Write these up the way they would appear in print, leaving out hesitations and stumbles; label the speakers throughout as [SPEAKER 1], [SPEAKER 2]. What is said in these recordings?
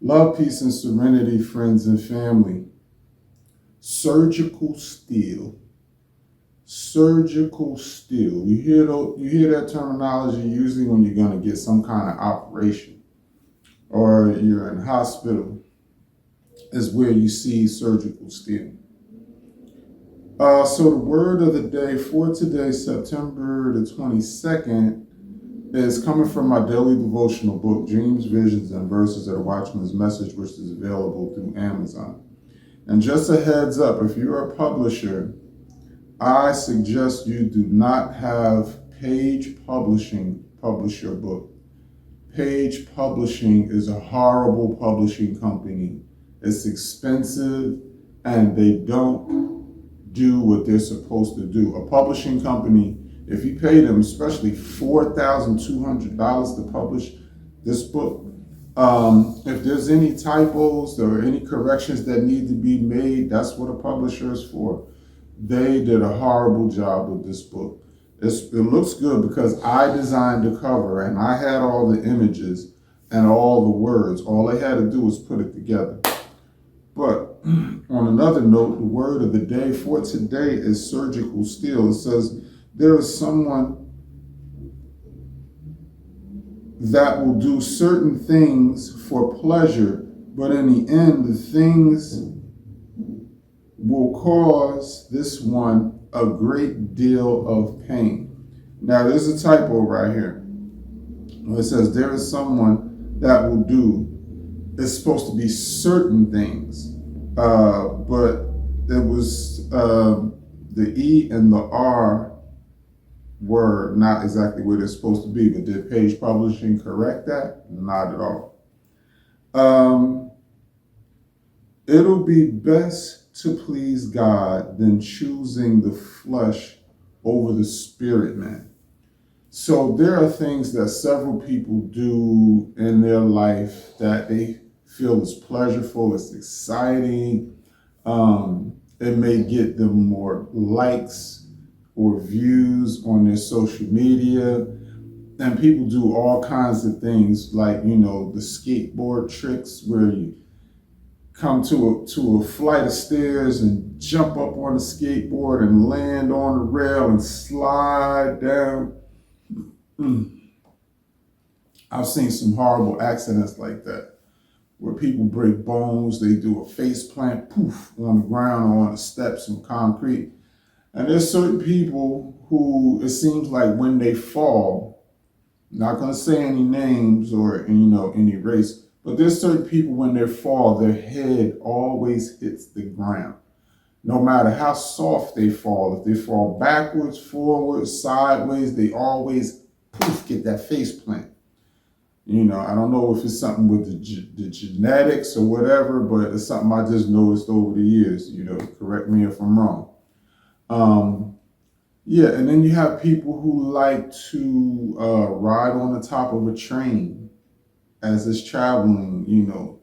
[SPEAKER 1] Love, peace, and serenity, friends and family. Surgical steel. Surgical steel. You hear that terminology usually when you're going to get some kind of operation or you're in hospital, is where you see surgical steel. So the word of the day for today, September the 22nd, is coming from my daily devotional book, Dreams, Visions, and Verses of the Watchman's Message, which is available through Amazon. And just a heads up, if you're a publisher, I suggest you do not have Page Publishing publish your book. Page Publishing is a horrible publishing company. It's expensive and they don't do what they're supposed to do. A publishing company, if you pay them, especially $4,200 to publish this book, if there's any typos or any corrections that need to be made, that's what a publisher is for. They did a horrible job with this book. It looks good because I designed the cover and I had all the images and all the words. All they had to do was put it together. But on another note, the word of the day for today is surgical steel. It says there is someone that will do certain things for pleasure, but in the end, the things will cause this one a great deal of pain. Now, there's a typo right here. It says there is someone that will do, it's supposed to be certain things, but it was the E and the R were not exactly where they're supposed to be. But did Page Publishing correct that? Not at all. It'll be best to please God than choosing the flesh over the spirit, man. So there are things that several people do in their life that they feel is pleasurable, it's exciting. It may get them more likes or views on their social media. And people do all kinds of things like, the skateboard tricks where you come to a flight of stairs and jump up on the skateboard and land on the rail and slide down. I've seen some horrible accidents like that where people break bones, they do a face plant, poof, on the ground or on the steps of concrete. And there's certain people who, it seems like when they fall, not going to say any names or, any race, but there's certain people when they fall, their head always hits the ground. No matter how soft they fall, if they fall backwards, forwards, sideways, they always, poof, get that face plant. I don't know if it's something with the genetics or whatever, but it's something I just noticed over the years. Correct me if I'm wrong. And then you have people who like to ride on the top of a train as it's traveling,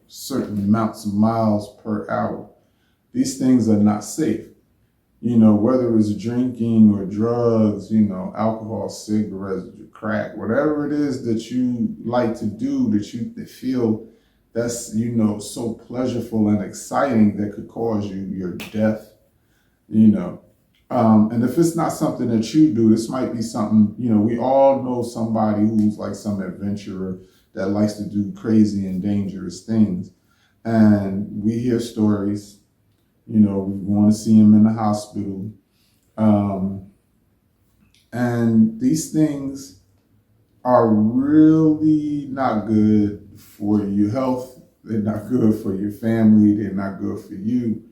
[SPEAKER 1] certain amounts of miles per hour. These things are not safe. Whether it's drinking or drugs, alcohol, cigarettes, crack, whatever it is that you like to do that you feel that's, so pleasurable and exciting that could cause you your death, and if it's not something that you do, this might be something, we all know somebody who's like some adventurer that likes to do crazy and dangerous things. And we hear stories, we want to see him in the hospital. And these things are really not good for your health. They're not good for your family. They're not good for you.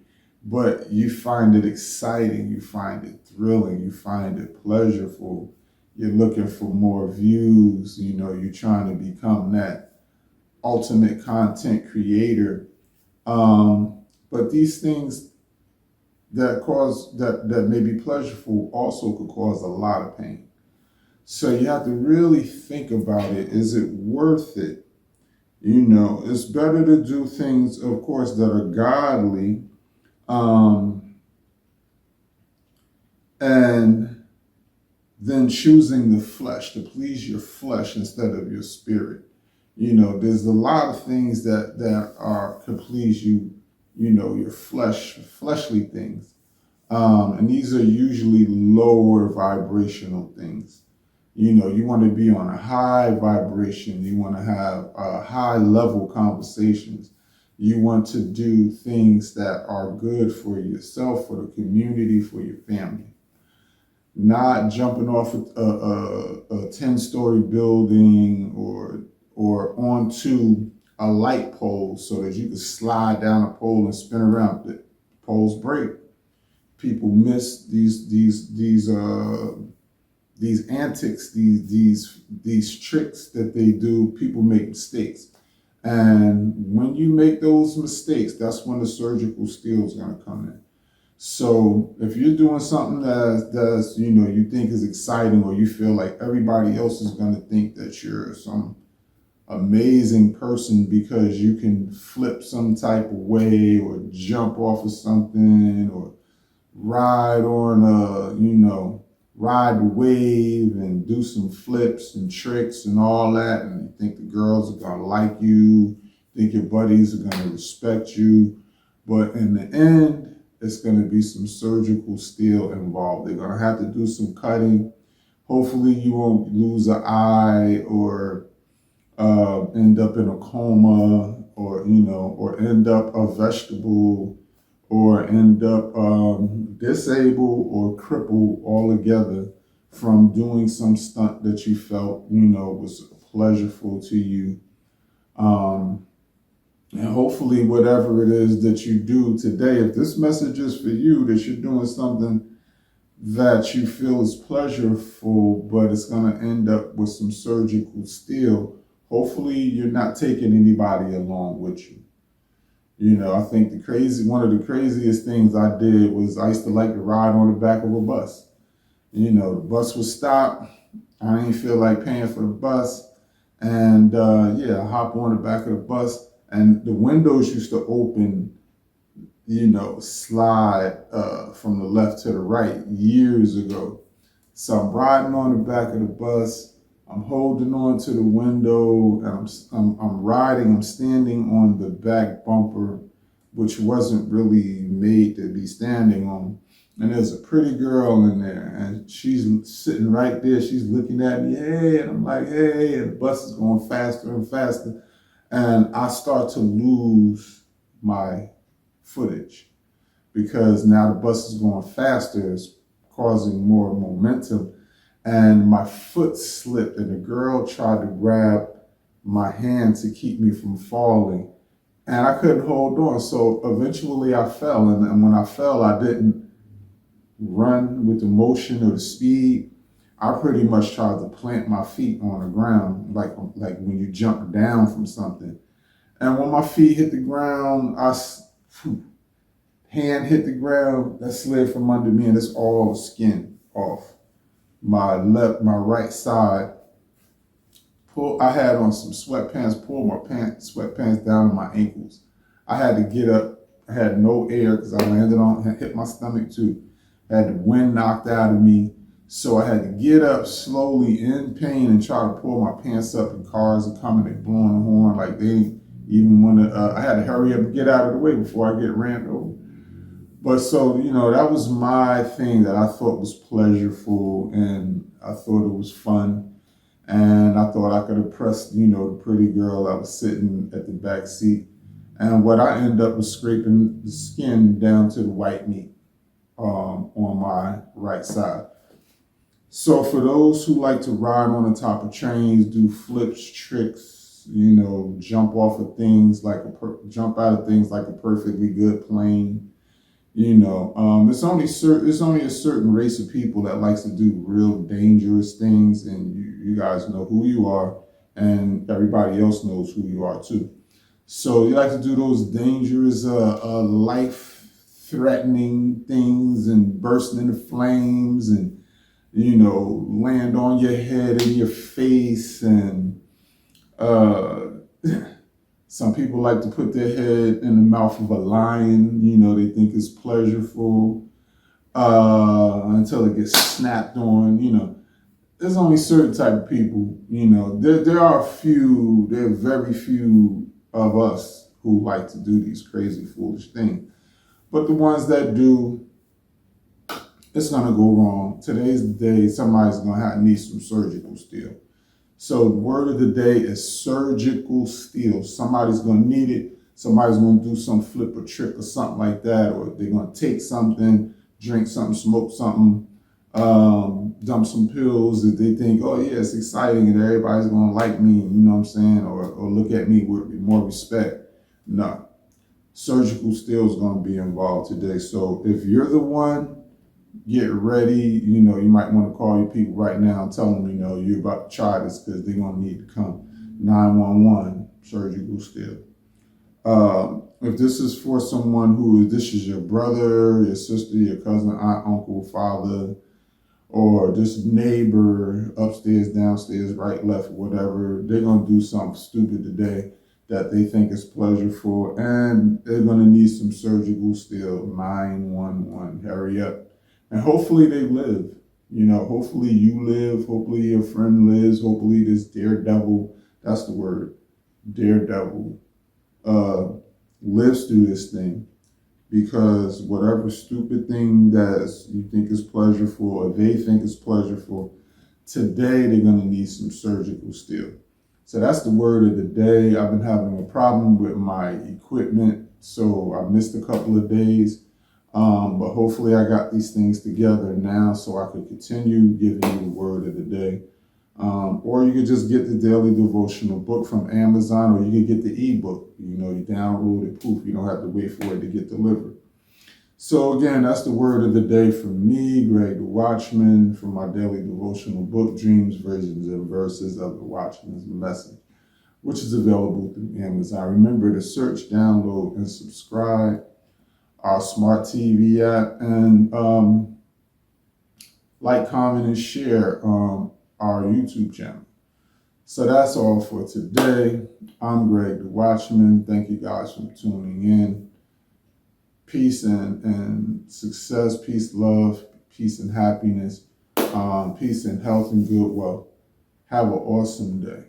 [SPEAKER 1] But you find it exciting. You find it thrilling. You find it pleasurable. You're looking for more views. You're trying to become that ultimate content creator. But these things that may be pleasurable also could cause a lot of pain. So you have to really think about it. Is it worth it? It's better to do things, of course, that are godly, and then choosing the flesh, to please your flesh instead of your spirit. There's a lot of things that are could please you, your fleshly things. And these are usually lower vibrational things. You want to be on a high vibration. You want to have high level conversations. You want to do things that are good for yourself, for the community, for your family. Not jumping off a 10-story building or onto a light pole so that you can slide down a pole and spin around. The poles break. People miss these antics, these tricks that they do. People make mistakes, and when you make those mistakes, that's when the surgical steel is going to come in. So if you're doing something that's you think is exciting, or you feel like everybody else is going to think that you're some amazing person because you can flip some type of way or jump off of something or ride on ride the wave and do some flips and tricks and all that, and you think the girls are gonna like you, think your buddies are gonna respect you, but in the end, it's gonna be some surgical steel involved. They're gonna have to do some cutting. Hopefully you won't lose an eye or end up in a coma, or end up a vegetable, or end up disabled or crippled altogether from doing some stunt that you felt, was pleasurable to you. And hopefully whatever it is that you do today, if this message is for you, that you're doing something that you feel is pleasurable, but it's going to end up with some surgical steel, hopefully you're not taking anybody along with you. I think one of the craziest things I did was I used to like to ride on the back of a bus. The bus would stop. I didn't feel like paying for the bus. And I hop on the back of the bus, and the windows used to open, slide from the left to the right years ago. So I'm riding on the back of the bus. I'm holding on to the window, and I'm standing on the back bumper, which wasn't really made to be standing on. And there's a pretty girl in there, and she's sitting right there. She's looking at me, hey, and I'm like, hey, and the bus is going faster and faster. And I start to lose my footage because now the bus is going faster. It's causing more momentum. And my foot slipped, and the girl tried to grab my hand to keep me from falling. And I couldn't hold on. So eventually I fell. And when I fell, I didn't run with the motion or the speed. I pretty much tried to plant my feet on the ground, like when you jump down from something. And when my feet hit the ground, hand hit the ground, that slid from under me, and it's all skin off. My right side. I had on some sweatpants, pulled my sweatpants down to my ankles. I had to get up. I had no air because I hit my stomach too. I had the wind knocked out of me. So I had to get up slowly in pain and try to pull my pants up, and cars are coming and blowing the horn like they even want to, I had to hurry up and get out of the way before I get ran over. But so, that was my thing that I thought was pleasurable, and I thought it was fun. And I thought I could impress, the pretty girl that was sitting at the back seat. And what I ended up was scraping the skin down to the white meat on my right side. So for those who like to ride on the top of trains, do flips, tricks, jump out of things like a perfectly good plane, it's only a certain race of people that likes to do real dangerous things, and you guys know who you are, and everybody else knows who you are too. So you like to do those dangerous, life-threatening things, and bursting into flames, and land on your head and your face, and some people like to put their head in the mouth of a lion, they think it's pleasurable, until it gets snapped on, there's only certain type of people, there are very few of us who like to do these crazy, foolish things. But the ones that do, it's gonna go wrong. Today's the day somebody's gonna need some surgical steel. So the word of the day is surgical steel. Somebody's gonna need it. Somebody's gonna do some flip or trick or something like that, or they're gonna take something, drink something, smoke something, dump some pills that they think, oh yeah, it's exciting and everybody's gonna like me, you know what I'm saying, or look at me with more respect. No, surgical steel is gonna be involved today. So if you're the one, get ready. You might want to call your people right now and tell them, you're about to try this because they're going to need to come. 911, surgical steel. If this is for someone this is your brother, your sister, your cousin, aunt, uncle, father, or this neighbor upstairs, downstairs, right, left, whatever, they're going to do something stupid today that they think is pleasurable, and they're going to need some surgical steel. 911, hurry up. And hopefully they live. Hopefully you live. Hopefully your friend lives. Hopefully this daredevil, that's the word, daredevil, lives through this thing. Because whatever stupid thing that you think is pleasurable or they think is pleasurable, today they're going to need some surgical steel. So that's the word of the day. I've been having a problem with my equipment, so I missed a couple of days. But hopefully I got these things together now so I could continue giving you the word of the day. Or you could just get the daily devotional book from Amazon, or you could get the ebook. You download it, poof, you don't have to wait for it to get delivered. So again, that's the word of the day from me, Greg the Watchman, from my daily devotional book, Dreams, Visions, and Verses of the Watchman's Message, which is available through Amazon. Remember to search, download, and subscribe our smart TV app, and like, comment, and share our YouTube channel. So that's all for today. I'm Greg the Watchman. Thank you guys for tuning in. Peace and success, peace, love, peace and happiness, peace and health and good wealth. Have an awesome day.